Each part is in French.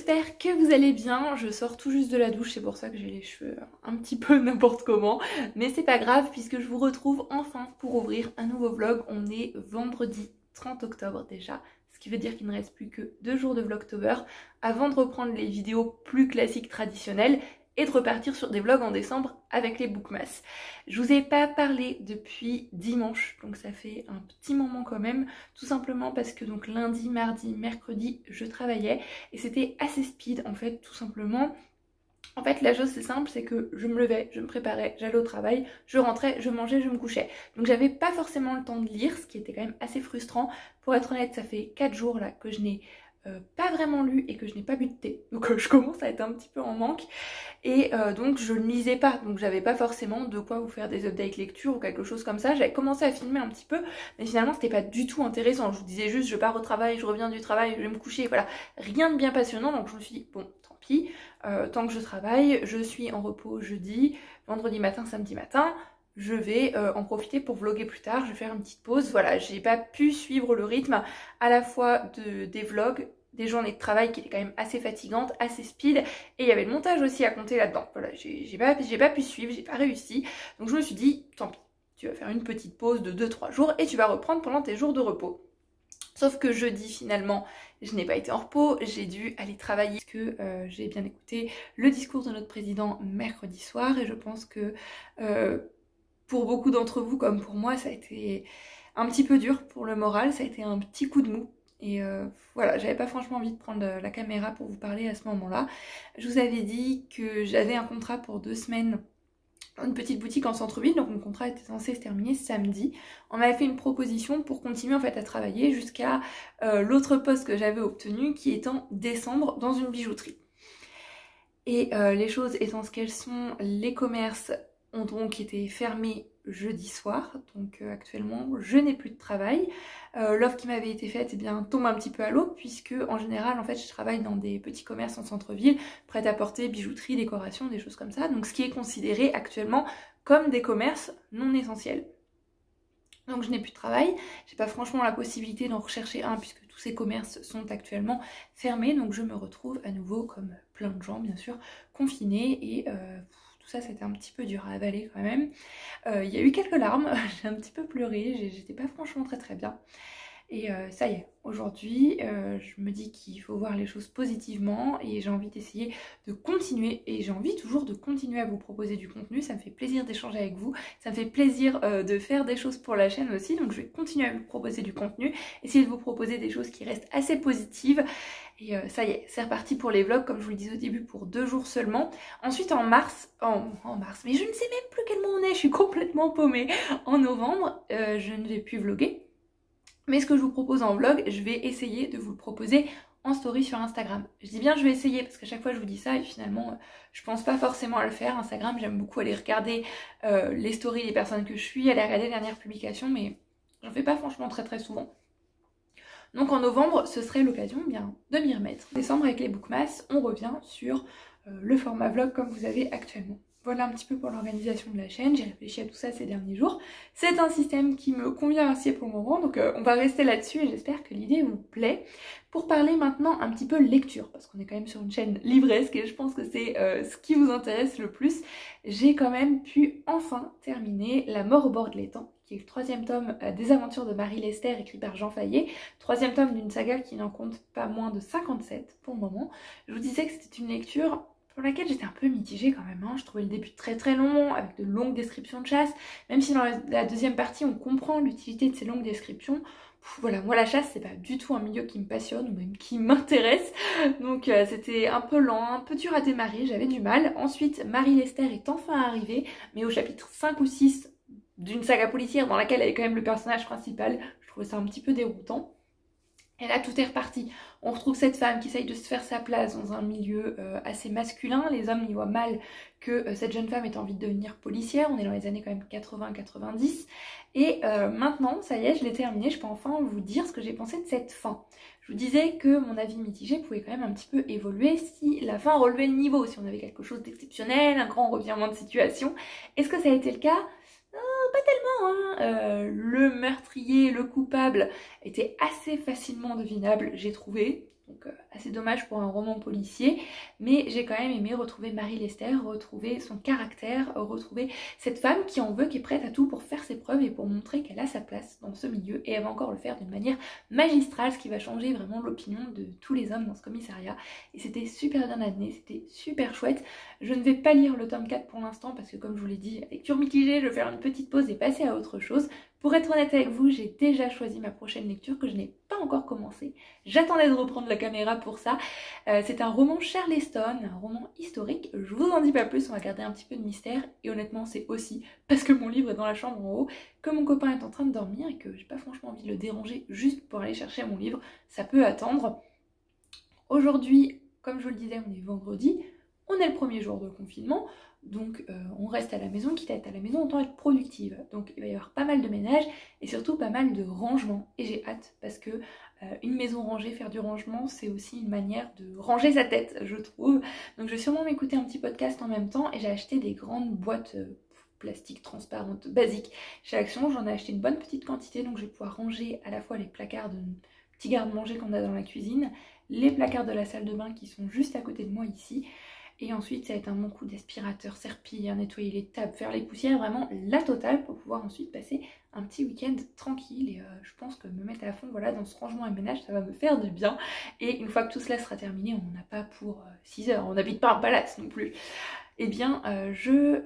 j'espère que vous allez bien. Je sors tout juste de la douche, c'est pour ça que j'ai les cheveux un petit peu n'importe comment. Mais c'est pas grave puisque je vous retrouve enfin pour ouvrir un nouveau vlog. On est vendredi 30 octobre déjà, ce qui veut dire qu'il ne reste plus que 2 jours de Vlogtober avant de reprendre les vidéos plus classiques traditionnelles et de repartir sur des vlogs en décembre avec les Bookmas. Je vous ai pas parlé depuis dimanche, donc ça fait un petit moment quand même, tout simplement parce que donc lundi, mardi, mercredi, je travaillais et c'était assez speed en fait, tout simplement. En fait, la chose c'est simple, c'est que je me levais, je me préparais, j'allais au travail, je rentrais, je mangeais, je me couchais. Donc j'avais pas forcément le temps de lire, ce qui était quand même assez frustrant. Pour être honnête, ça fait 4 jours là que je n'ai pas vraiment lu et que je n'ai pas bu de thé. Donc je commence à être un petit peu en manque. Et donc je ne lisais pas, donc j'avais pas forcément de quoi vous faire des updates lecture ou quelque chose comme ça. J'avais commencé à filmer un petit peu, mais finalement c'était pas du tout intéressant. Je vous disais juste je pars au travail, je reviens du travail, je vais me coucher, voilà. Rien de bien passionnant, donc je me suis dit bon tant pis, tant que je travaille, je suis en repos jeudi, vendredi matin, samedi matin. Je vais en profiter pour vlogger plus tard, je vais faire une petite pause. Voilà, j'ai pas pu suivre le rythme à la fois des vlogs, des journées de travail qui étaient quand même assez fatigantes, assez speed, et il y avait le montage aussi à compter là-dedans. Voilà, j'ai pas pu suivre, j'ai pas réussi, donc je me suis dit, tant pis, tu vas faire une petite pause de 2-3 jours et tu vas reprendre pendant tes jours de repos. Sauf que jeudi, finalement, je n'ai pas été en repos, j'ai dû aller travailler parce que j'ai bien écouté le discours de notre président mercredi soir, et je pense que pour beaucoup d'entre vous, comme pour moi, ça a été un petit peu dur pour le moral, ça a été un petit coup de mou. Et voilà, j'avais pas franchement envie de prendre la caméra pour vous parler à ce moment-là. Je vous avais dit que j'avais un contrat pour 2 semaines dans une petite boutique en centre-ville, donc mon contrat était censé se terminer samedi. On m'avait fait une proposition pour continuer en fait à travailler jusqu'à l'autre poste que j'avais obtenu, qui est en décembre dans une bijouterie. Et les choses étant ce qu'elles sont, les commerces ont donc été fermés jeudi soir, donc actuellement je n'ai plus de travail. L'offre qui m'avait été faite, eh bien, tombe un petit peu à l'eau, puisque en général en fait je travaille dans des petits commerces en centre-ville, prêt-à-porter, bijouterie, décoration, des choses comme ça, donc ce qui est considéré actuellement comme des commerces non essentiels. Donc je n'ai plus de travail, j'ai pas franchement la possibilité d'en rechercher un puisque tous ces commerces sont actuellement fermés, donc je me retrouve à nouveau, comme plein de gens bien sûr, confinée, et tout ça c'était un petit peu dur à avaler quand même. Il y a eu quelques larmes, j'ai un petit peu pleuré, j'étais pas franchement très bien. Et ça y est, aujourd'hui, je me dis qu'il faut voir les choses positivement et j'ai envie d'essayer de continuer, et j'ai envie toujours de continuer à vous proposer du contenu. Ça me fait plaisir d'échanger avec vous, ça me fait plaisir de faire des choses pour la chaîne aussi, donc je vais continuer à vous proposer du contenu, essayer de vous proposer des choses qui restent assez positives. Et ça y est, c'est reparti pour les vlogs, comme je vous le disais au début, pour 2 jours seulement. Ensuite en mars, mais je ne sais même plus quel mois on est, je suis complètement paumée. En novembre, je ne vais plus vlogger. Mais ce que je vous propose en vlog, je vais essayer de vous le proposer en story sur Instagram. Je dis bien je vais essayer parce qu'à chaque fois je vous dis ça et finalement je pense pas forcément à le faire. Instagram, j'aime beaucoup aller regarder les stories des personnes que je suis, aller regarder les dernières publications, mais j'en fais pas franchement très souvent. Donc en novembre, ce serait l'occasion bien de m'y remettre. En décembre, avec les Bookmas, on revient sur le format vlog comme vous avez actuellement. Voilà un petit peu pour l'organisation de la chaîne, j'ai réfléchi à tout ça ces derniers jours. C'est un système qui me convient assez pour le moment, donc on va rester là-dessus et j'espère que l'idée vous plaît. Pour parler maintenant un petit peu lecture, parce qu'on est quand même sur une chaîne livresque et je pense que c'est ce qui vous intéresse le plus, j'ai quand même pu enfin terminer La mort au bord de l'étang, qui est le 3e tome des aventures de Marie Lester, écrit par Jean Fayet, 3e tome d'une saga qui n'en compte pas moins de 57 pour le moment. Je vous disais que c'était une lecture pour laquelle j'étais un peu mitigée quand même, hein. Je trouvais le début très long, avec de longues descriptions de chasse, même si dans la deuxième partie on comprend l'utilité de ces longues descriptions. Voilà, moi la chasse c'est pas du tout un milieu qui me passionne ou même qui m'intéresse, donc c'était un peu lent, un peu dur à démarrer, j'avais du mal. Ensuite Marie Lester est enfin arrivée, mais au chapitre 5 ou 6 d'une saga policière dans laquelle elle est quand même le personnage principal, je trouvais ça un petit peu déroutant. Et là tout est reparti, on retrouve cette femme qui essaye de se faire sa place dans un milieu assez masculin, les hommes y voient mal que cette jeune femme ait envie de devenir policière, on est dans les années quand même 80-90, et maintenant ça y est, je l'ai terminé, je peux enfin vous dire ce que j'ai pensé de cette fin. Je vous disais que mon avis mitigé pouvait quand même un petit peu évoluer si la fin relevait le niveau, si on avait quelque chose d'exceptionnel, un grand revirement de situation. Est-ce que ça a été le cas ? Pas tellement, hein. Le meurtrier, le coupable était assez facilement devinable, j'ai trouvé. Donc assez dommage pour un roman policier, mais j'ai quand même aimé retrouver Marie Lester, retrouver son caractère, retrouver cette femme qui en veut, qui est prête à tout pour faire ses preuves et pour montrer qu'elle a sa place dans ce milieu, et elle va encore le faire d'une manière magistrale, ce qui va changer vraiment l'opinion de tous les hommes dans ce commissariat. Et c'était super bien amené, c'était super chouette. Je ne vais pas lire le tome 4 pour l'instant parce que comme je vous l'ai dit, lecture mitigée, je vais faire une petite pause et passer à autre chose. Pour être honnête avec vous, j'ai déjà choisi ma prochaine lecture que je n'ai pas encore commencé. J'attendais de reprendre la caméra pour ça. C'est un roman Charleston, un roman historique. Je vous en dis pas plus, on va garder un petit peu de mystère. Et honnêtement, c'est aussi parce que mon livre est dans la chambre en haut, que mon copain est en train de dormir et que j'ai pas franchement envie de le déranger juste pour aller chercher mon livre. Ça peut attendre. Aujourd'hui, comme je vous le disais, on est vendredi. On est le premier jour de confinement. Donc on reste à la maison, quitte à être à la maison, autant être productive. Donc il va y avoir pas mal de ménage et surtout pas mal de rangement. Et j'ai hâte parce que une maison rangée, faire du rangement, c'est aussi une manière de ranger sa tête, je trouve. Donc je vais sûrement m'écouter un petit podcast en même temps et j'ai acheté des grandes boîtes plastique transparentes basiques chez Action. J'en ai acheté une bonne petite quantité, donc je vais pouvoir ranger à la fois les placards de petits garde-manger qu'on a dans la cuisine, les placards de la salle de bain qui sont juste à côté de moi ici. Et ensuite, ça va être un bon coup d'aspirateur, serpillière, nettoyer les tables, faire les poussières, vraiment la totale pour pouvoir ensuite passer un petit week-end tranquille. Et je pense que me mettre à fond voilà, dans ce rangement et ménage, ça va me faire du bien. Et une fois que tout cela sera terminé, on n'a pas pour 6 heures, on n'habite pas un palace non plus. Eh bien, je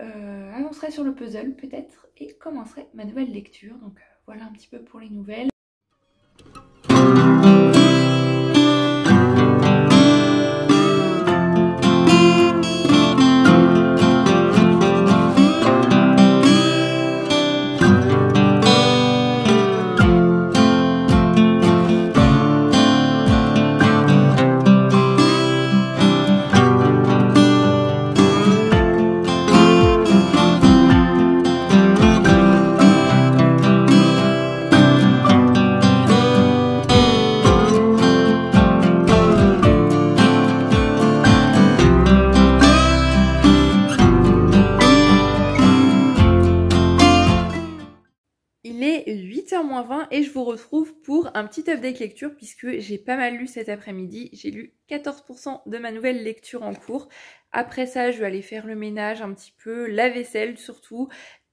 avancerai sur le puzzle peut-être et commencerai ma nouvelle lecture. Donc voilà un petit peu pour les nouvelles. Il est 8h moins 20 et je vous retrouve pour un petit update lecture puisque j'ai pas mal lu cet après-midi. J'ai lu 14% de ma nouvelle lecture en cours. Après ça, je vais aller faire le ménage un petit peu, la vaisselle surtout,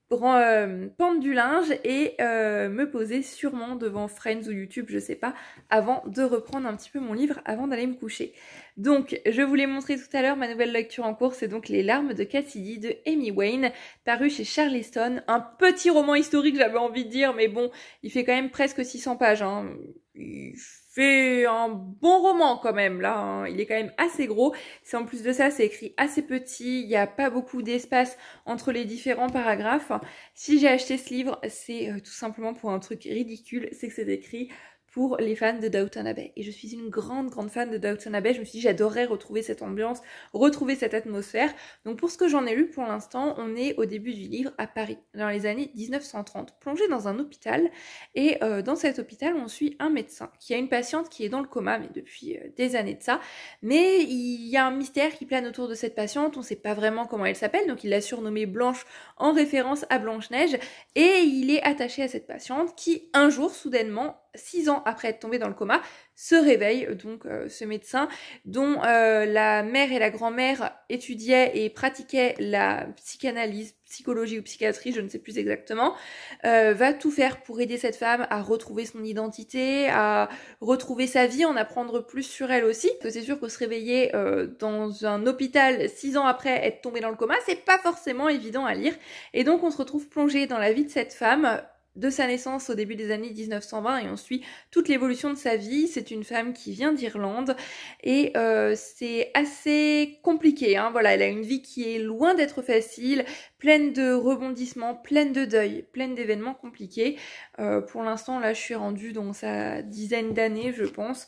pendre du linge et me poser sûrement devant Friends ou YouTube, je sais pas, avant de reprendre un petit peu mon livre avant d'aller me coucher. Donc, je vous l'ai montré tout à l'heure, ma nouvelle lecture en cours, c'est donc Les larmes de Cassidy de Amy Wayne, paru chez Charleston. Un petit roman historique, j'avais envie de dire, mais bon, il fait quand même presque 600 pages. Hein. Il fait un bon roman quand même, là. Hein. Il est quand même assez gros. En plus de ça, c'est écrit assez petit. Il n'y a pas beaucoup d'espace entre les différents paragraphes. Si j'ai acheté ce livre, c'est tout simplement pour un truc ridicule, c'est que c'est écrit pour les fans de Downton Abbey. Et je suis une grande fan de Downton Abbey. Je me suis dit j'adorerais retrouver cette ambiance, retrouver cette atmosphère. Donc pour ce que j'en ai lu pour l'instant, on est au début du livre à Paris, dans les années 1930, plongé dans un hôpital. Et dans cet hôpital, on suit un médecin qui a une patiente qui est dans le coma, mais depuis des années de ça. Mais il y a un mystère qui plane autour de cette patiente. On ne sait pas vraiment comment elle s'appelle, donc il l'a surnommée Blanche en référence à Blanche-Neige. Et il est attaché à cette patiente qui, un jour, soudainement, 6 ans après être tombé dans le coma, se réveille, donc ce médecin dont la mère et la grand-mère étudiaient et pratiquaient la psychanalyse, psychologie ou psychiatrie, je ne sais plus exactement, va tout faire pour aider cette femme à retrouver son identité, à retrouver sa vie, en apprendre plus sur elle aussi. Parce que c'est sûr que se réveiller dans un hôpital 6 ans après être tombé dans le coma, c'est pas forcément évident à lire. Et donc on se retrouve plongé dans la vie de cette femme, de sa naissance au début des années 1920 et on suit toute l'évolution de sa vie. C'est une femme qui vient d'Irlande et c'est assez compliqué. Hein. Voilà, elle a une vie qui est loin d'être facile, pleine de rebondissements, pleine de deuil, pleine d'événements compliqués. Pour l'instant, là, je suis rendue dans sa dizaine d'années, je pense.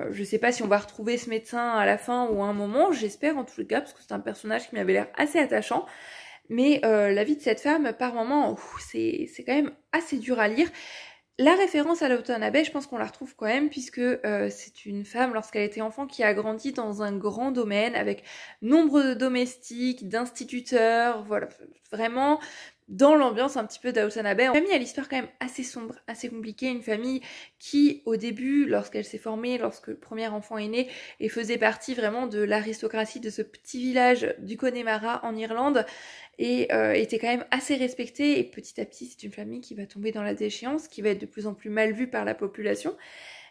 Je sais pas si on va retrouver ce médecin à la fin ou à un moment, j'espère en tout cas, parce que c'est un personnage qui m'avait l'air assez attachant. Mais la vie de cette femme, par moments, c'est quand même assez dur à lire. La référence à Downton Abbey, je pense qu'on la retrouve quand même, puisque c'est une femme, lorsqu'elle était enfant, qui a grandi dans un grand domaine, avec nombre de domestiques, d'instituteurs, voilà, vraiment dans l'ambiance un petit peu Downton Abbey. Une famille à l'histoire quand même assez sombre, assez compliquée, une famille qui au début, lorsqu'elle s'est formée, lorsque le premier enfant est né, et faisait partie vraiment de l'aristocratie de ce petit village du Connemara en Irlande, et était quand même assez respectée, et petit à petit c'est une famille qui va tomber dans la déchéance, qui va être de plus en plus mal vue par la population.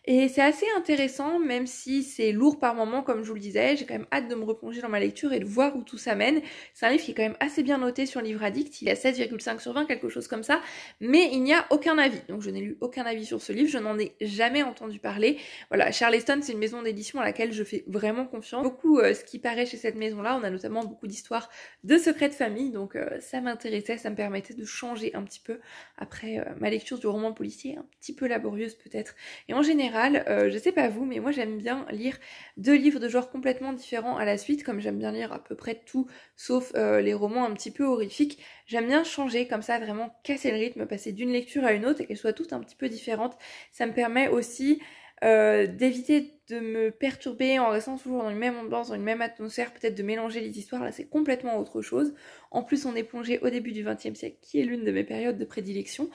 Et c'est assez intéressant, même si c'est lourd par moments, comme je vous le disais. J'ai quand même hâte de me replonger dans ma lecture et de voir où tout ça mène. C'est un livre qui est quand même assez bien noté sur Livre Addict. Il a 7,5 sur 20, quelque chose comme ça. Mais il n'y a aucun avis. Donc je n'ai lu aucun avis sur ce livre. Je n'en ai jamais entendu parler. Voilà, Charleston, c'est une maison d'édition à laquelle je fais vraiment confiance. Beaucoup ce qui paraît chez cette maison-là. On a notamment beaucoup d'histoires de secrets de famille. Donc ça m'intéressait, ça me permettait de changer un petit peu après ma lecture du roman policier, un petit peu laborieuse peut-être. Et en général, je sais pas vous, mais moi j'aime bien lire 2 livres de genres complètement différents à la suite, comme j'aime bien lire à peu près tout, sauf les romans un petit peu horrifiques. J'aime bien changer comme ça, vraiment casser le rythme, passer d'une lecture à une autre et qu'elles soient toutes un petit peu différentes. Ça me permet aussi d'éviter de me perturber en restant toujours dans une même ambiance, dans une même atmosphère, peut-être de mélanger les histoires. Là c'est complètement autre chose. En plus on est plongé au début du XXe siècle, qui est l'une de mes périodes de prédilection.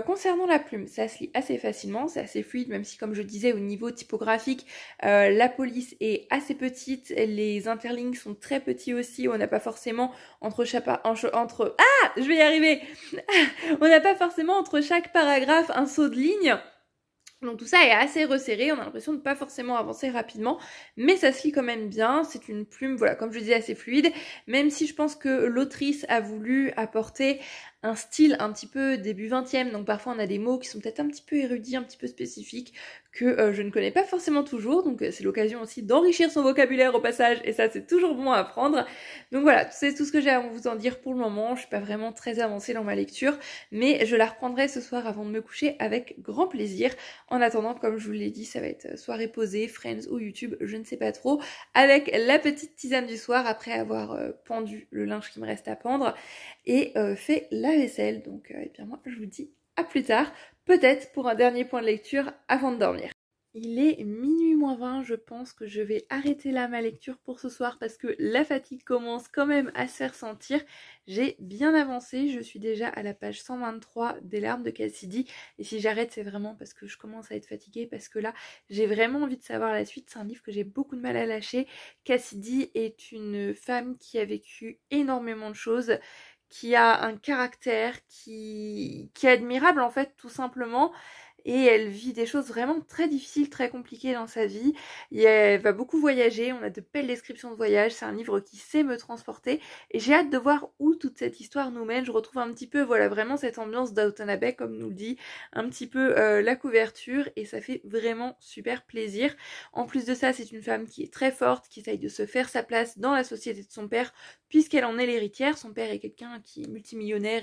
Concernant la plume, ça se lit assez facilement, c'est assez fluide, même si comme je disais au niveau typographique, la police est assez petite, les interlignes sont très petits aussi, on n'a pas forcément je vais y arriver on n'a pas forcément entre chaque paragraphe un saut de ligne. Donc tout ça est assez resserré, on a l'impression de pas forcément avancer rapidement, mais ça se lit quand même bien, c'est une plume, voilà, comme je disais, assez fluide, même si je pense que l'autrice a voulu apporter un style un petit peu début 20e, donc parfois on a des mots qui sont peut-être un petit peu érudits, un petit peu spécifiques, que je ne connais pas forcément toujours, donc c'est l'occasion aussi d'enrichir son vocabulaire au passage, et ça c'est toujours bon à apprendre. Donc voilà, c'est tout ce que j'ai à vous en dire pour le moment, je suis pas vraiment très avancée dans ma lecture, mais je la reprendrai ce soir avant de me coucher avec grand plaisir. En attendant, comme je vous l'ai dit, ça va être soirée posée, Friends ou YouTube, je ne sais pas trop, avec la petite tisane du soir après avoir pendu le linge qui me reste à pendre et fait la vaisselle. Donc eh bien moi je vous dis à plus tard, peut-être pour un dernier point de lecture avant de dormir. Il est minuit moins 20, je pense que je vais arrêter là ma lecture pour ce soir parce que la fatigue commence quand même à se faire sentir. J'ai bien avancé, je suis déjà à la page 123 des larmes de Cassidy et si j'arrête c'est vraiment parce que je commence à être fatiguée, parce que là j'ai vraiment envie de savoir la suite. C'est un livre que j'ai beaucoup de mal à lâcher. Cassidy est une femme qui a vécu énormément de choses, qui a un caractère qui est admirable en fait tout simplement. Et elle vit des choses vraiment très difficiles, très compliquées dans sa vie. Et elle va beaucoup voyager, on a de belles descriptions de voyage, c'est un livre qui sait me transporter. Et j'ai hâte de voir où toute cette histoire nous mène. Je retrouve un petit peu, voilà, vraiment cette ambiance Downton Abbey, comme nous le dit, un petit peu la couverture. Et ça fait vraiment super plaisir. En plus de ça, c'est une femme qui est très forte, qui essaye de se faire sa place dans la société de son père, puisqu'elle en est l'héritière. Son père est quelqu'un qui est multimillionnaire,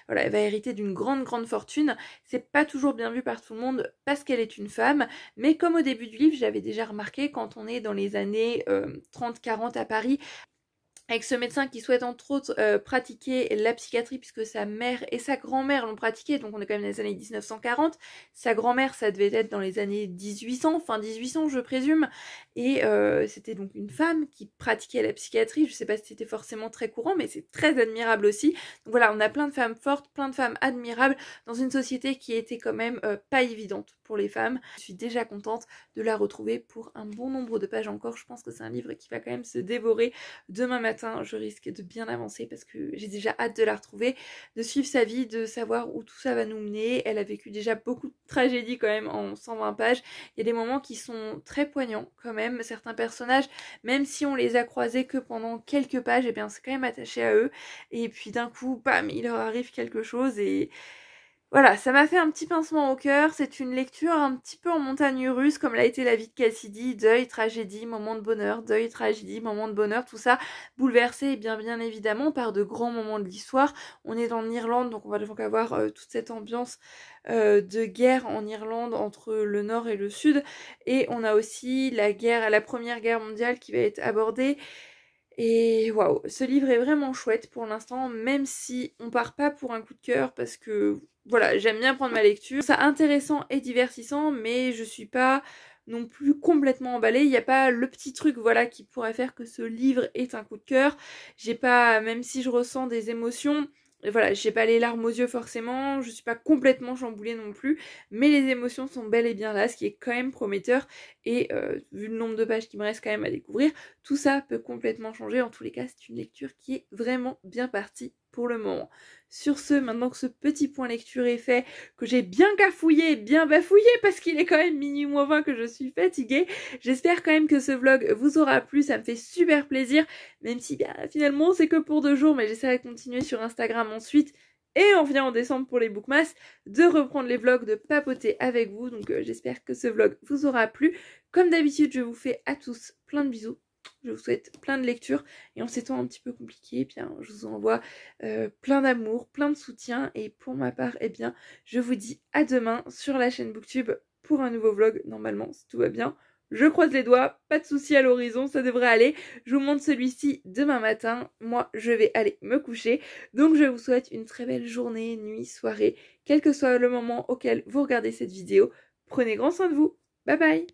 voilà, elle va hériter d'une grande fortune. C'est pas toujours bien vu par tout le monde parce qu'elle est une femme, mais comme au début du livre, j'avais déjà remarqué, quand on est dans les années 30-40 à Paris, avec ce médecin qui souhaite entre autres pratiquer la psychiatrie puisque sa mère et sa grand-mère l'ont pratiqué, donc on est quand même dans les années 1940, sa grand-mère ça devait être dans les années 1800, fin 1800 je présume, et c'était donc une femme qui pratiquait la psychiatrie. Je sais pas si c'était forcément très courant, mais c'est très admirable aussi. Donc voilà, on a plein de femmes fortes, plein de femmes admirables dans une société qui était quand même pas évidente pour les femmes. Je suis déjà contente de la retrouver pour un bon nombre de pages encore. Je pense que c'est un livre qui va quand même se dévorer demain matin. Je risque de bien avancer parce que j'ai déjà hâte de la retrouver, de suivre sa vie, de savoir où tout ça va nous mener. Elle a vécu déjà beaucoup de tragédies quand même en 120 pages. Il y a des moments qui sont très poignants quand même. Certains personnages, même si on les a croisés que pendant quelques pages, et bien c'est quand même attaché à eux. Et puis d'un coup, bam, il leur arrive quelque chose et voilà, ça m'a fait un petit pincement au cœur. C'est une lecture un petit peu en montagne russe, comme l'a été la vie de Cassidy. Deuil, tragédie, moment de bonheur, deuil, tragédie, moment de bonheur, tout ça bouleversé bien évidemment par de grands moments de l'histoire. On est en Irlande, donc on va donc avoir toute cette ambiance de guerre en Irlande entre le nord et le sud. Et on a aussi la première guerre mondiale qui va être abordée. Et waouh, ce livre est vraiment chouette pour l'instant, même si on part pas pour un coup de cœur parce que voilà, j'aime bien prendre ma lecture. C'est intéressant et divertissant, mais je suis pas non plus complètement emballée. Il n'y a pas le petit truc voilà qui pourrait faire que ce livre est un coup de cœur. J'ai pas, même si je ressens des émotions, Et voilà, j'ai pas les larmes aux yeux forcément, je suis pas complètement chamboulée non plus, mais les émotions sont bel et bien là, ce qui est quand même prometteur. Et vu le nombre de pages qui me reste quand même à découvrir, tout ça peut complètement changer. En tous les cas, c'est une lecture qui est vraiment bien partie pour le moment. Sur ce, maintenant que ce petit point lecture est fait, que j'ai bien cafouillé, bien bafouillé, parce qu'il est quand même minuit moins 20 que je suis fatiguée, j'espère quand même que ce vlog vous aura plu, ça me fait super plaisir, même si bien finalement c'est que pour 2 jours, mais j'essaierai de continuer sur Instagram ensuite. Et on revient en décembre pour les bookmas, de reprendre les vlogs, de papoter avec vous. Donc j'espère que ce vlog vous aura plu. Comme d'habitude, je vous fais à tous plein de bisous. Je vous souhaite plein de lectures. Et en ces temps un petit peu compliqués, eh bien, je vous envoie plein d'amour, plein de soutien. Et pour ma part, eh bien, je vous dis à demain sur la chaîne Booktube pour un nouveau vlog, normalement, si tout va bien. Je croise les doigts, pas de soucis à l'horizon, ça devrait aller. Je vous montre celui-ci demain matin. Moi, je vais aller me coucher. Donc, je vous souhaite une très belle journée, nuit, soirée, quel que soit le moment auquel vous regardez cette vidéo. Prenez grand soin de vous. Bye bye!